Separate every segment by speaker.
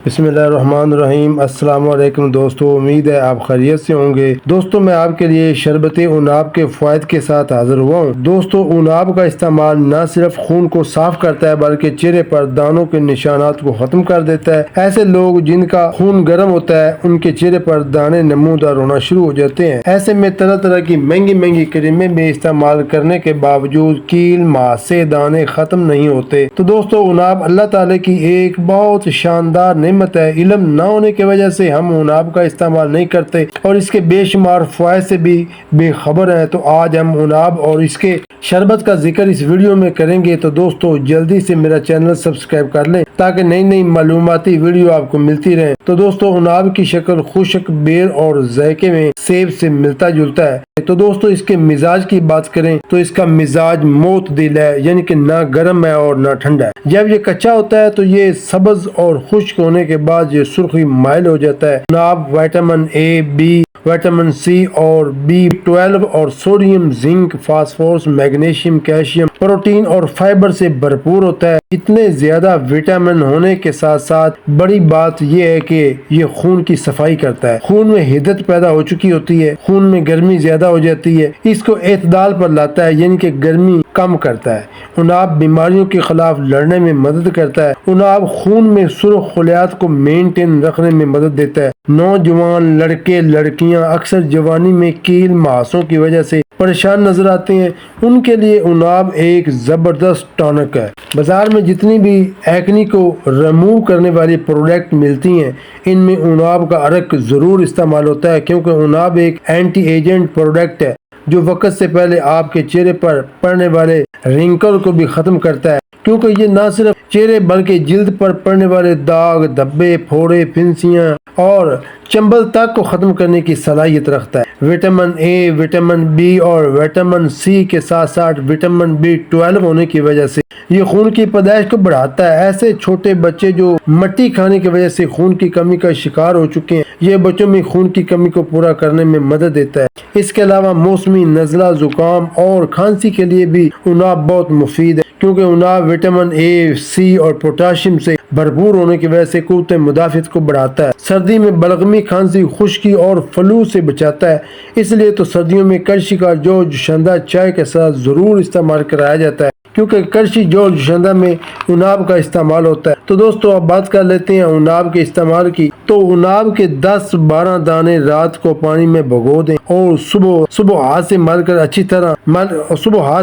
Speaker 1: بسم اللہ الرحمن الرحیم۔ السلام علیکم دوستو، امید ہے آپ خیریت سے ہوں گے۔ دوستو میں آپ کے لیے شربت عناب کے فوائد کے ساتھ حاضر ہوا ہوں۔ دوستو عناب کا استعمال نہ صرف خون کو صاف کرتا ہے بلکہ چہرے پر دانوں کے نشانات کو ختم کر دیتا ہے۔ ایسے لوگ جن کا خون گرم ہوتا ہے ان کے چہرے پر دانے نمودار ہونا شروع ہو جاتے ہیں۔ ایسے میں طرح طرح کی مہنگی کریمیں بھی استعمال کرنے کے باوجود کیل ماسے دانے ختم نہیں ہوتے۔ تو دوستو عناب اللہ تعالی کی ایک بہت شاندار نعمت ہے۔ علم نہ ہونے کی وجہ سے ہم عناب کا استعمال نہیں کرتے اور اس کے بے شمار فوائد سے بھی بے خبر ہیں۔ تو آج ہم عناب اور اس کے شربت کا ذکر اس ویڈیو میں کریں گے۔ تو دوستو جلدی سے میرا چینل سبسکرائب کر لیں تاکہ نئی معلوماتی ویڈیو آپ کو ملتی رہے۔ تو دوستو عناب کی شکل خشک، بیر اور ذائقے میں سیب سے ملتا جلتا ہے۔ تو دوستو اس کے مزاج کی بات کریں تو اس کا مزاج معتدل ہے، یعنی کہ نہ گرم ہے اور نہ ٹھنڈا ہے۔ جب یہ کچا ہوتا ہے تو یہ سبز اور خشک ہونے کے بعد یہ سرخی مائل ہو جاتا ہے۔ عناب vitamin A, B, vitamin C اور B12 اور sodium, zinc, phosphorus, magnesium, calcium, protein اور فائبر سے بھرپور ہوتا ہے۔ اتنے زیادہ وٹامن ہونے کے ساتھ ساتھ بڑی بات یہ ہے کہ یہ خون کی صفائی کرتا ہے۔ خون میں حدت پیدا ہو چکی ہوتی ہے، خون میں گرمی زیادہ ہو جاتی ہے، اس کو اعتدال پر لاتا ہے، یعنی کہ گرمی کم کرتا ہے۔ عناب بیماریوں کے خلاف لڑنے میں مدد کرتا ہے۔ عناب خون میں سرخ خلیات کو مینٹین رکھنے میں مدد دیتا ہے۔ نوجوان لڑکے لڑکیاں اکثر جوانی میں کیل ماسوں کی وجہ سے پریشان نظر آتے ہیں، ان کے لیے عناب ایک زبردست ٹانک ہے۔ بازار میں جتنی بھی ایکنی کو ریموو کرنے والی پروڈکٹ ملتی ہیں ان میں عناب کا عرق ضرور استعمال ہوتا ہے، کیونکہ عناب ایک اینٹی ایجنٹ پروڈکٹ ہے جو وقت سے پہلے آپ کے چہرے پر پڑنے والے رنکل کو بھی ختم کرتا ہے، کیونکہ یہ نہ صرف چہرے بلکہ جلد پر پڑنے والے داغ، دھبے، پھوڑے، پھنسیاں اور چنبل تک کو ختم کرنے کی صلاحیت رکھتا ہے۔ وٹامن اے، وٹامن بی اور وٹامن سی کے ساتھ ساتھ وٹامن B12 ہونے کی وجہ سے یہ خون کی پیدائش کو بڑھاتا ہے۔ ایسے چھوٹے بچے جو مٹی کھانے کی وجہ سے خون کی کمی کا شکار ہو چکے ہیں، یہ بچوں میں خون کی کمی کو پورا کرنے میں مدد دیتا ہے۔ اس کے علاوہ موسمی نزلہ، زکام اور کھانسی کے لیے بھی عناب بہت مفید ہے، کیونکہ عناب وٹامن اے، سی اور پوٹاشیم سے بھرپور ہونے کی وجہ سے قوت مدافعت کو بڑھاتا ہے۔ سردی میں بلغمی، کھانسی، خشکی اور فلو سے بچاتا ہے، اس لیے تو سردیوں میں کرچی کا جو جوشندہ چائے کے ساتھ ضرور استعمال کرایا جاتا ہے، کیونکہ کرچی جو جوشندہ میں عناب کا استعمال ہوتا ہے۔ تو دوستو اب بات کر لیتے ہیں عناب کے استعمال کی۔ تو عناب کے 10-12 دانے رات کو پانی میں بھگو دیں اور صبح ہاتھ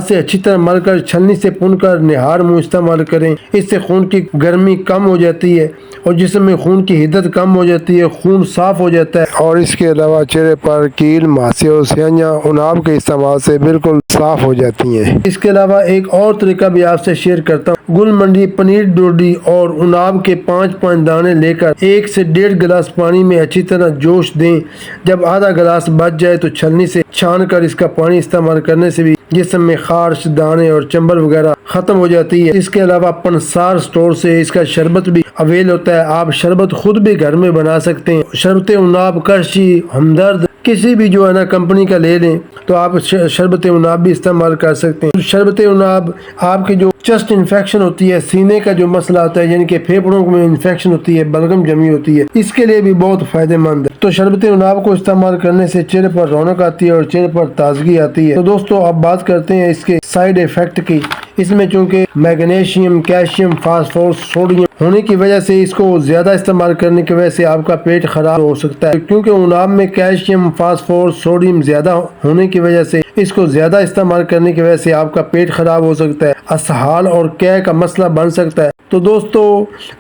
Speaker 1: سے اچھی طرح مل کر چھلنی سے پن کر نہار منہ استعمال کریں۔ اس سے خون کی گرمی کم ہو جاتی ہے اور جسم میں خون کی حدت کم ہو جاتی ہے، خون صاف ہو جاتا ہے، اور اس کے علاوہ چہرے پر کیل ماسے اور سیاہیاں عناب کے استعمال سے بالکل صاف ہو جاتی ہیں۔ اس کے علاوہ ایک اور طریقہ بھی آپ سے شیئر کرتا ہوں۔ گل منڈی، پنیر ڈوڈی اور عناب کے 5 دانے لے کر 1 سے 1.5 گلاس پانی میں اچھی طرح جوش دیں۔ جب آدھا گلاس بچ جائے تو چھلنی سے چھان کر اس کا پانی استعمال کرنے سے بھی جسم میں خارش، دانے اور چنبل وغیرہ ختم ہو جاتی ہے۔ اس کے علاوہ پنسار سٹور سے اس کا شربت بھی اویل ہوتا ہے، آپ شربت خود بھی گھر میں بنا سکتے ہیں۔ شربت عناب، کرچی، ہمدرد کسی بھی جو ہے نا کمپنی کا لے لیں تو آپ شربت عناب بھی استعمال کر سکتے ہیں۔ شربت عناب آپ کی جو چسٹ انفیکشن ہوتی ہے، سینے کا جو مسئلہ ہوتا ہے، یعنی کہ پھیپھڑوں میں انفیکشن ہوتی ہے، بلغم جمی ہوتی ہے، اس کے لیے بھی بہت فائدہ مند ہے۔ تو شربت عناب کو استعمال کرنے سے چہرے پر رونق آتی ہے اور چہرے پر تازگی آتی ہے۔ تو دوستو اب بات کرتے ہیں اس کے سائیڈ ایفیکٹ کی۔ اس میں چونکہ میگنیشیم، کیلشیم، فاسفورس، سوڈیم ہونے کی وجہ سے اس کو زیادہ استعمال کرنے کی وجہ سے آپ کا پیٹ خراب ہو سکتا ہے، کیونکہ عناب میں کیلشیم، فاسفورس، سوڈیم زیادہ ہونے کی وجہ سے اس کو زیادہ استعمال کرنے کی وجہ سے آپ کا پیٹ خراب ہو سکتا ہے، اسہال اور قے کا مسئلہ بن سکتا ہے۔ تو دوستو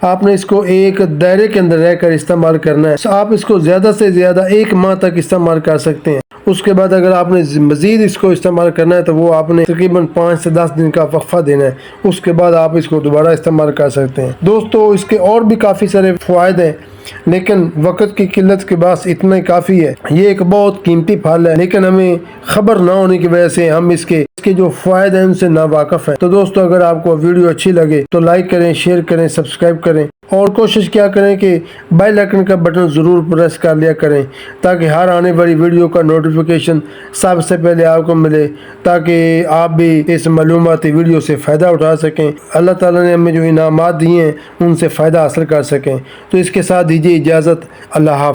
Speaker 1: آپ نے اس کو ایک دائرے کے اندر رہ کر استعمال کرنا ہے۔ آپ اس کو زیادہ سے زیادہ 1 ماہ تک استعمال کر سکتے ہیں۔ اس کے بعد اگر آپ نے مزید اس کو استعمال کرنا ہے تو وہ آپ نے تقریباً 5 سے 10 دن کا وقفہ دینا ہے، اس کے بعد آپ اس کو دوبارہ استعمال کر سکتے ہیں۔ دوستو اس کے اور بھی کافی سارے فوائد ہیں، لیکن وقت کی قلت کے باعث اتنا ہی کافی ہے۔ یہ ایک بہت قیمتی پھل ہے، لیکن ہمیں خبر نہ ہونے کی وجہ سے ہم اس کے جو فوائد ہیں ان سے ناواقف ہیں۔ تو دوستو اگر آپ کو ویڈیو اچھی لگے تو لائک کریں، شیئر کریں، سبسکرائب کریں اور کوشش کیا کریں کہ بیل آئکن کا بٹن ضرور پریس کر لیا کریں تاکہ ہر آنے والی ویڈیو کا نوٹیفیکیشن سب سے پہلے آپ کو ملے، تاکہ آپ بھی اس معلوماتی ویڈیو سے فائدہ اٹھا سکیں، اللہ تعالیٰ نے ہمیں جو انعامات دیے ہیں ان سے فائدہ حاصل کر سکیں۔ تو اس کے ساتھ دیجیے اجازت، اللہ حافظ۔